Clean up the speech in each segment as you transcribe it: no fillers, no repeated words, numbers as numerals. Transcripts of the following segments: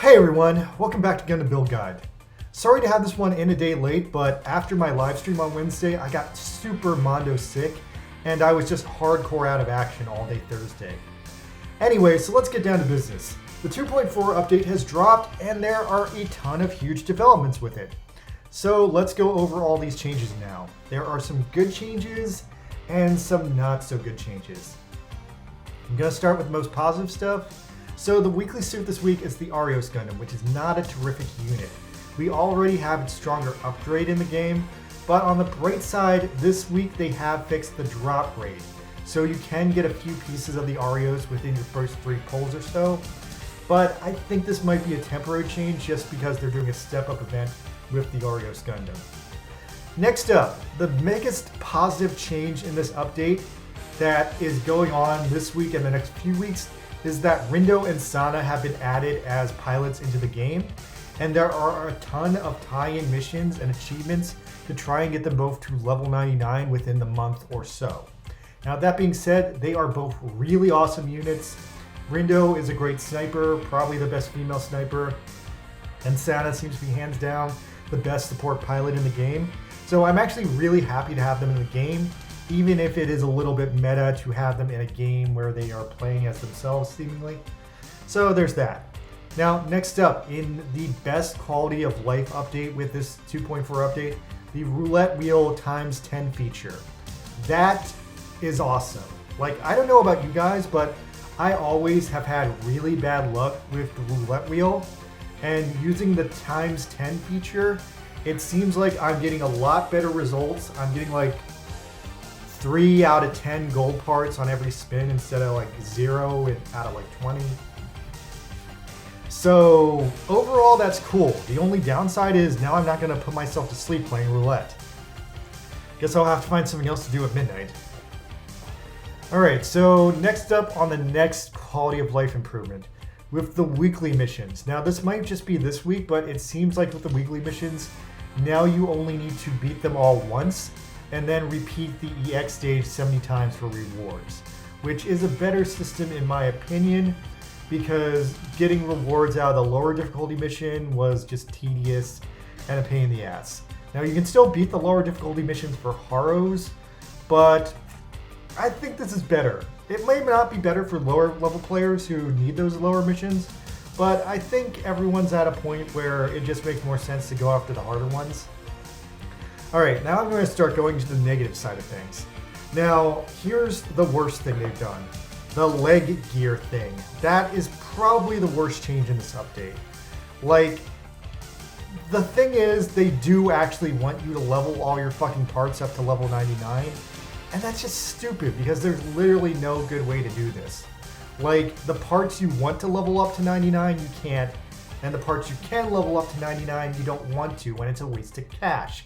Hey everyone, welcome back to Gundam Build Guide. Sorry to have this one in a day late, but after my live stream on Wednesday, I got super mondo sick, and I was just hardcore out of action all day Thursday. Anyway, so let's get down to business. The 2.4 update has dropped, and there are a ton of huge developments with it. So let's go over all these changes now. There are some good changes, and some not so good changes. I'm gonna start with the most positive stuff. So the weekly suit this week is the Arios Gundam, which is not a terrific unit. We already have its stronger upgrade in the game, but on the bright side, this week they have fixed the drop rate. So you can get a few pieces of the Arios within your first 3 pulls or so. But I think this might be a temporary change just because they're doing a step-up event with the Arios Gundam. Next up, the biggest positive change in this update that is going on this week and the next few weeks is that Rindo and Sana have been added as pilots into the game, and there are a ton of tie-in missions and achievements to try and get them both to level 99 within the month or so. Now that being said, they are both really awesome units. Rindo is a great sniper, probably the best female sniper, and Sana seems to be hands down the best support pilot in the game. So I'm actually really happy to have them in the game, even if it is a little bit meta to have them in a game where they are playing as themselves, seemingly. So there's that. Now, next up, in the best quality of life update with this 2.4 update, the Roulette Wheel times 10 feature. That is awesome. Like, I don't know about you guys, but I always have had really bad luck with the Roulette Wheel, and using the times 10 feature, it seems like I'm getting a lot better results. I'm getting like 3 out of 10 gold parts on every spin instead of like 0 out of like 20. So overall, that's cool. The only downside is now I'm not going to put myself to sleep playing roulette. Guess I'll have to find something else to do at midnight. Alright, so next up on the next quality of life improvement with the weekly missions. Now this might just be this week, but it seems like with the weekly missions, now you only need to beat them all once and then repeat the EX stage 70 times for rewards, which is a better system in my opinion, because getting rewards out of the lower difficulty mission was just tedious and a pain in the ass. Now you can still beat the lower difficulty missions for Haros, but I think this is better. It may not be better for lower level players who need those lower missions, but I think everyone's at a point where it just makes more sense to go after the harder ones. Alright, now I'm going to start going to the negative side of things. Now, here's the worst thing they've done. The leg gear thing. That is probably the worst change in this update. Like, the thing is, they do actually want you to level all your fucking parts up to level 99, and that's just stupid because there's literally no good way to do this. Like, the parts you want to level up to 99, you can't, and the parts you can level up to 99, you don't want to, and it's a waste of cash.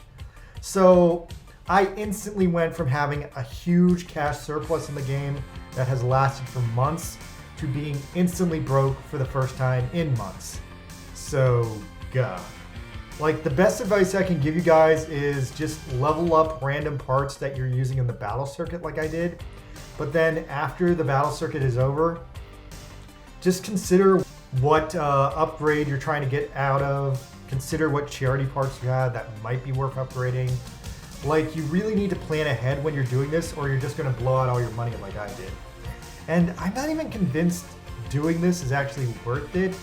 So I instantly went from having a huge cash surplus in the game that has lasted for months to being instantly broke for the first time in months. So, gah. Like, the best advice I can give you guys is just level up random parts that you're using in the battle circuit like I did. But then after the battle circuit is over, just consider what upgrade you're trying to get out of. Consider what charity parts you have that might be worth upgrading. Like, you really need to plan ahead when you're doing this, or you're just going to blow out all your money like I did. And I'm not even convinced doing this is actually worth it.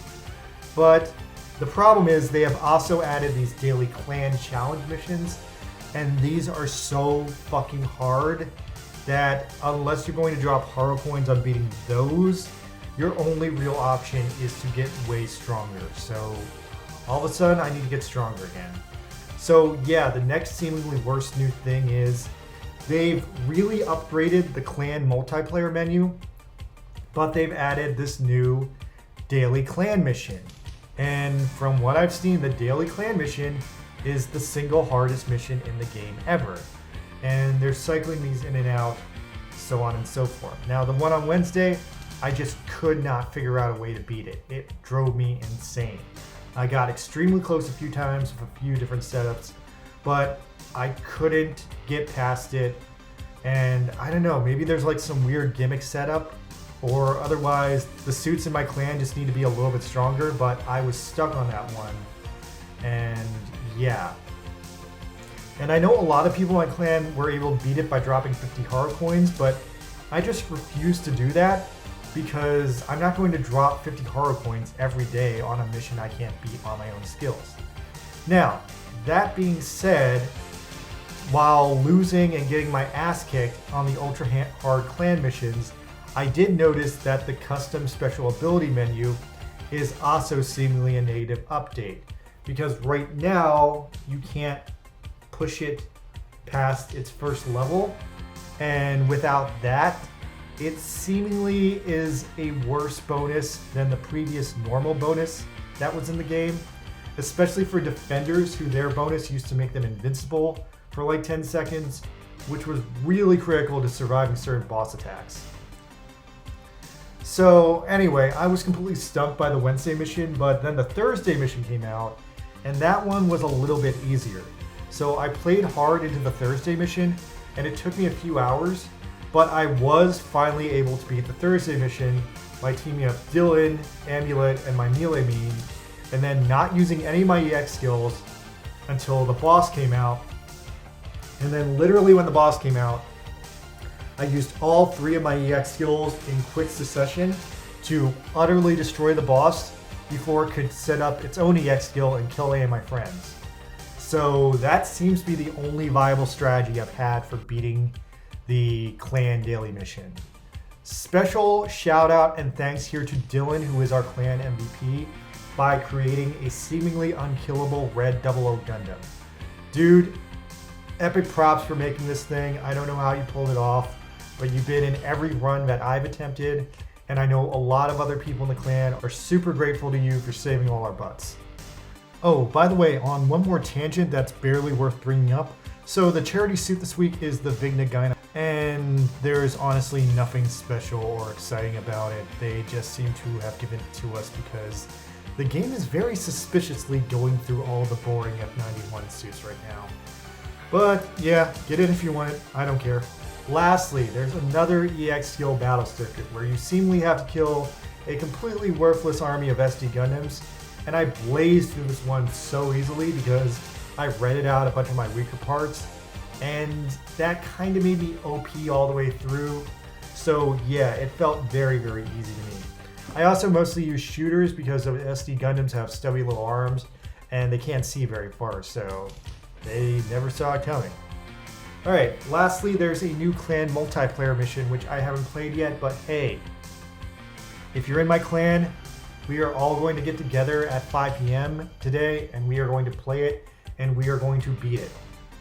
But the problem is they have also added these daily clan challenge missions, and these are so fucking hard that unless you're going to drop Haro coins on beating those, your only real option is to get way stronger. So all of a sudden, I need to get stronger again. So yeah, the next seemingly worst new thing is they've really upgraded the clan multiplayer menu, but they've added this new daily clan mission. And from what I've seen, the daily clan mission is the single hardest mission in the game ever. And they're cycling these in and out, so on and so forth. Now, the one on Wednesday, I just could not figure out a way to beat it. It drove me insane. I got extremely close a few times with a few different setups, but I couldn't get past it. And I don't know, maybe there's like some weird gimmick setup or otherwise the suits in my clan just need to be a little bit stronger, but I was stuck on that one. And yeah. And I know a lot of people in my clan were able to beat it by dropping 50 horror coins, but I just refuse to do that because I'm not going to drop 50 horror coins every day on a mission I can't beat on my own skills. Now, that being said, while losing and getting my ass kicked on the ultra hard clan missions, I did notice that the custom special ability menu is also seemingly a native update, because right now you can't push it past its first level, and without that, it seemingly is a worse bonus than the previous normal bonus that was in the game, especially for defenders who their bonus used to make them invincible for like 10 seconds, which was really critical to surviving certain boss attacks. So anyway, I was completely stumped by the Wednesday mission, but then the Thursday mission came out, and that one was a little bit easier. So I played hard into the Thursday mission, and it took me a few hours, but I was finally able to beat the Thursday mission by teaming up Dylan, Amulet, and my melee main, and then not using any of my EX skills until the boss came out. And then literally when the boss came out, I used all 3 of my EX skills in quick succession to utterly destroy the boss before it could set up its own EX skill and kill any of my friends. So that seems to be the only viable strategy I've had for beating the clan daily mission. Special shout out and thanks here to Dylan, who is our clan MVP, by creating a seemingly unkillable red 00 Gundam. Dude, epic props for making this thing. I don't know how you pulled it off, but you've been in every run that I've attempted, and I know a lot of other people in the clan are super grateful to you for saving all our butts. Oh, by the way, on one more tangent that's barely worth bringing up, so the charity suit this week is the Vigna Gyna, and there's honestly nothing special or exciting about it. They just seem to have given it to us because the game is very suspiciously going through all the boring F91 suits right now. But yeah, get it if you want it, I don't care. Lastly, there's another EX skill battle circuit where you seemingly have to kill a completely worthless army of SD Gundams, and I blazed through this one so easily because I redded out a bunch of my weaker parts, and that kind of made me OP all the way through. So yeah, it felt very, very easy to me. I also mostly use shooters because the SD Gundams have stubby little arms and they can't see very far, so they never saw it coming. Alright, lastly, there's a new clan multiplayer mission which I haven't played yet, but hey, if you're in my clan, we are all going to get together at 5 p.m. today, and we are going to play it, and we are going to beat it.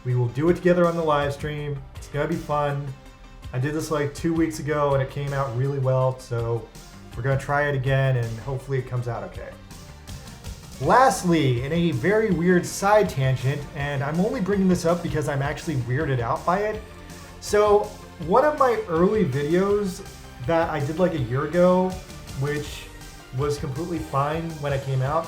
We will do it together on the live stream. It's going to be fun. I did this like 2 weeks ago, and it came out really well, so we're going to try it again, and hopefully it comes out okay. Lastly, in a very weird side tangent, and I'm only bringing this up because I'm actually weirded out by it. So, one of my early videos that I did like a year ago, which was completely fine when it came out,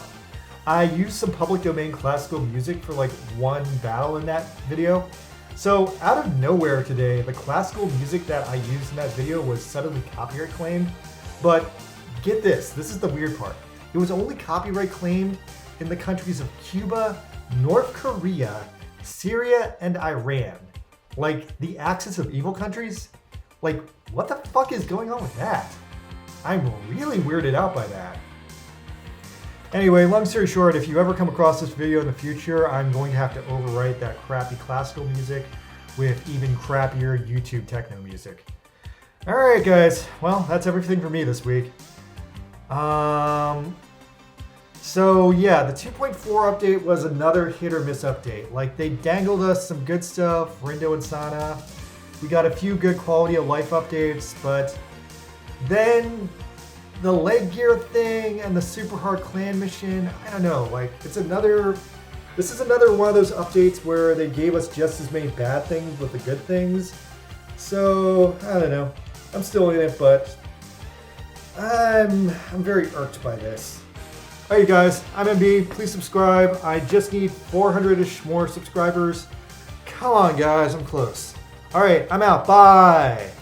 I used some public domain classical music for like one battle in that video. So out of nowhere today, the classical music that I used in that video was suddenly copyright claimed. But get this is the weird part. It was only copyright claimed in the countries of Cuba, North Korea, Syria, and Iran. Like the axis of evil countries? Like what the fuck is going on with that? I'm really weirded out by that. Anyway, long story short, if you ever come across this video in the future, I'm going to have to overwrite that crappy classical music with even crappier YouTube techno music. Alright guys, well, that's everything for me this week. So yeah, the 2.4 update was another hit or miss update. Like they dangled us some good stuff, Rindo and Sana. We got a few good quality of life updates, but then the leg gear thing and the super hard clan mission, I don't know, like this is another one of those updates where they gave us just as many bad things with the good things. So, I don't know. I'm still in it, but I'm very irked by this. Alright guys, I'm MB, please subscribe. I just need 400-ish more subscribers. Come on guys, I'm close. Alright, I'm out, bye!